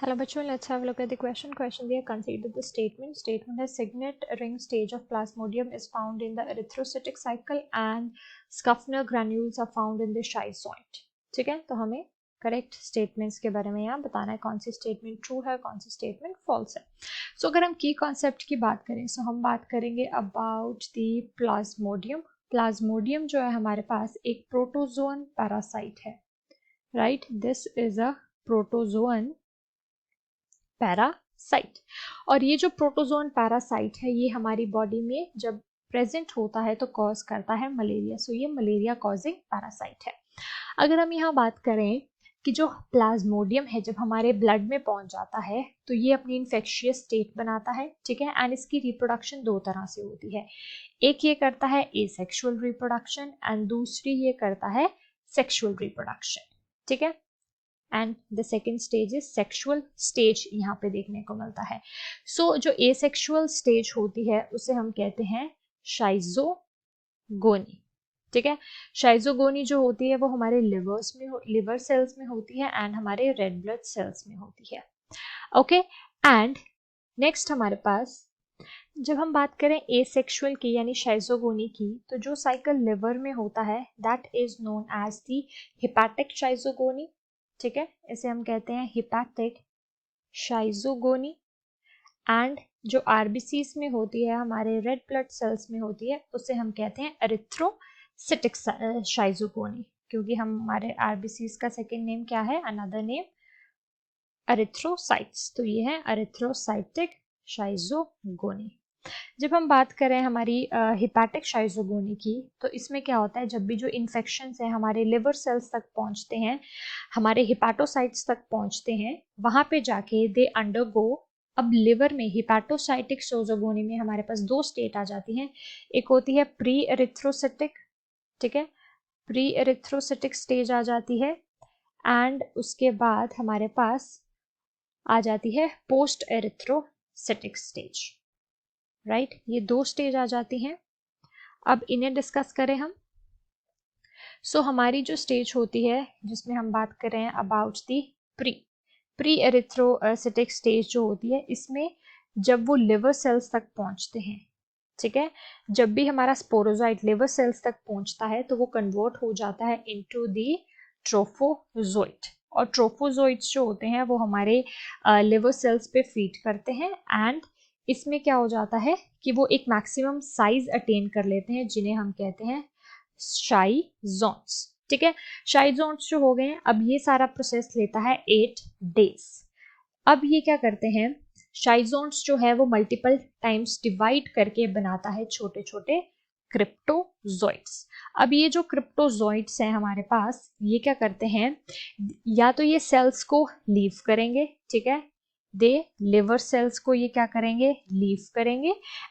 Hello bachcho, let's have a look at the question. Question दिया, consider the statement. Statement है signet ring stage of plasmodium is found in the erythrocytic cycle and Schaffner granules are found in the schizoid. ठीक है, तो हमें correct statements के बारे में यहाँ बताना है कौन सी स्टेटमेंट ट्रू है, कौन सी स्टेटमेंट फॉल्स है. सो अगर हम की कॉन्सेप्ट की बात करें सो हम बात करेंगे अबाउट द प्लाज्मोडियम. प्लाज्मोडियम जो है हमारे पास एक प्रोटोजोन पैरासाइट है. Right, this is a protozoan parasite. और ये जो प्रोटोजोन पैरासाइट है ये हमारी बॉडी में जब प्रेजेंट होता है तो कॉज करता है मलेरिया. सो ये मलेरिया कॉजिंग पैरासाइट है. अगर हम यहाँ बात करें कि जो प्लाज्मोडियम है जब हमारे ब्लड में पहुंच जाता है तो ये अपनी इन्फेक्शियस स्टेट बनाता है. ठीक है, एंड इसकी रिप्रोडक्शन दो तरह से होती है. एक ये करता है एसेक्सुअल रिप्रोडक्शन एंड दूसरी ये करता है सेक्सुअल रिप्रोडक्शन. ठीक है, and the second stage is sexual stage यहाँ पे देखने को मिलता है. सो जो एसेक्सुअल स्टेज होती है उसे हम कहते हैं शाइजोगोनी. ठीक है, शाइजोगोनी जो होती है वो हमारे लिवर सेल्स में होती है एंड हमारे रेड ब्लड सेल्स में होती है. ओके, एंड नेक्स्ट हमारे पास जब हम बात करें एसेक्सुअल की यानी शाइजोगोनी की तो जो साइकिल लिवर में होता है that is known as the hepatic schizogony. ठीक है, इसे हम कहते हैं हिपैटिक शाइजोगोनी. एंड जो आरबीसीज में होती है हमारे रेड ब्लड सेल्स में होती है उसे हम कहते हैं एरिथ्रोसिटिक शाइजोगोनी, क्योंकि हम हमारे आरबीसीज का सेकेंड नेम क्या है, अनदर नेम एरिथ्रोसाइट्स. तो ये है एरिथ्रोसाइटिक शाइजोगोनी. जब हम बात करें हमारी हिपैटिक शाइजोगोनी की तो इसमें क्या होता है, जब भी जो इन्फेक्शंस है हमारे लिवर सेल्स तक पहुंचते हैं, हमारे हिपैटोसाइट्स तक पहुंचते हैं, वहां पे जाके दे अंडरगो. अब लिवर में हिपैटोसाइटिक शाइजोगोनी में हमारे पास दो स्टेट आ जाती हैं. एक होती है प्री एरिथ्रोसिटिक. ठीक है, प्री एरिथ्रोसिटिक स्टेज आ जाती है एंड उसके बाद हमारे पास आ जाती है पोस्ट एरिथ्रोसिटिक स्टेज. राइट, ये दो स्टेज आ जाती हैं. अब इन्हें डिस्कस करें हम. सो हमारी जो स्टेज होती है जिसमें हम बात कर रहे हैं about the pre erythrocytic stage जो होती है, इसमें जब वो लिवर सेल्स तक पहुंचते हैं, ठीक है, जब भी हमारा स्पोरोजाइट लिवर सेल्स तक पहुंचता है तो वो कन्वर्ट हो जाता है इनटू दी ट्रोफोजोइट. और ट्रोफोजोइट्स जो होते हैं वो हमारे लिवर सेल्स पे फीड करते हैं एंड इसमें क्या हो जाता है कि वो एक मैक्सिमम साइज अटेन कर लेते हैं जिन्हें हम कहते हैं शाइजोन्स. ठीक है, शाइजोन्स जो हो गए हैं, अब ये सारा प्रोसेस लेता है 8 डेज. अब ये क्या करते हैं, शाइजोन्स जो है वो मल्टीपल टाइम्स डिवाइड करके बनाता है छोटे छोटे क्रिप्टोजोइट्स. अब ये जो क्रिप्टोजोइट्स हैं हमारे पास ये क्या करते हैं, या तो ये सेल्स को लीव करेंगे. ठीक है, दे लिवर सेल्स को ये क्या करेंगे, लीव करेंगे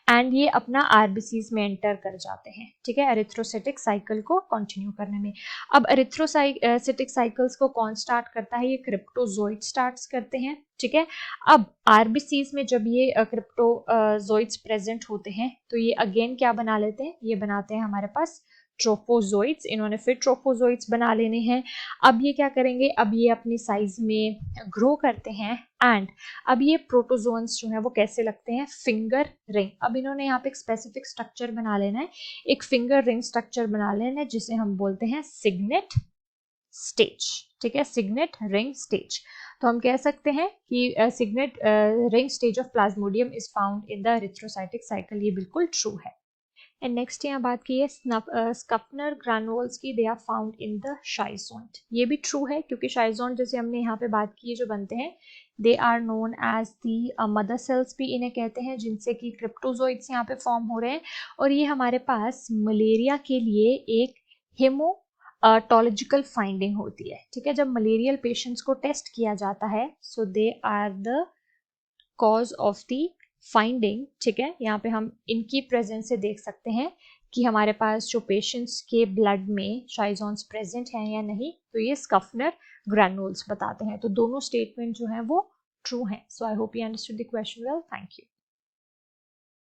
एंड ये अपना आरबीसीज में एंटर कर जाते हैं. ठीक है, एरिथ्रोसिटिक साइकिल को कंटिन्यू करने में. अब एरिथ्रोसिटिक साइकिल्स को कौन स्टार्ट करता है, ये क्रिप्टोजोइट स्टार्ट करते हैं. ठीक है, अब आरबीसीज में जब ये क्रिप्टोजोइट्स प्रेजेंट होते हैं तो ये अगेन क्या बना लेते हैं, ये बनाते हैं हमारे पास ट्रोफोजोइट्स. इन्होंने फिर ट्रोफोजोइट्स बना लेने हैं. अब ये क्या करेंगे, अब ये अपनी साइज में ग्रो करते हैं एंड अब ये प्रोटोजोन्स जो है वो कैसे लगते हैं, फिंगर रिंग. अब इन्होंने यहाँ पे एक स्पेसिफिक स्ट्रक्चर बना लेना है, एक फिंगर रिंग स्ट्रक्चर बना लेना है जिसे हम बोलते हैं सिग्नेट स्टेज. ठीक है, सिग्नेट रिंग स्टेज. तो हम कह सकते हैं कि signet ring stage of Plasmodium is found in the erythrocytic cycle. ये बिल्कुल ट्रू है. एंड नेक्स्ट यहाँ बात की है स्कफनर ग्रैनुअल्स की, they are found in the schizont. ये भी ट्रू है क्योंकि शाइजोन्ट जैसे हमने यहाँ पे बात की है जो बनते हैं they are known as the mother cells भी इन्हें कहते हैं, जिनसे कि क्रिप्टोजोइट्स यहाँ पे फॉर्म हो रहे हैं. और ये हमारे पास मलेरिया के लिए एक हेमोटोलॉजिकल फाइंडिंग होती है. ठीक है, जब मलेरियल पेशेंट्स को टेस्ट किया जाता है so they are the cause of the finding. ठीक है, यहाँ पे हम इनकी प्रेजेंस से देख सकते हैं कि हमारे पास जो पेशेंट्स के ब्लड में शाइजोन्स प्रेजेंट हैं या नहीं, तो ये स्कफनर ग्रैनुल्स बताते हैं. तो दोनों स्टेटमेंट जो हैं वो ट्रू हैं. So I hope you understood the question well. Thank you.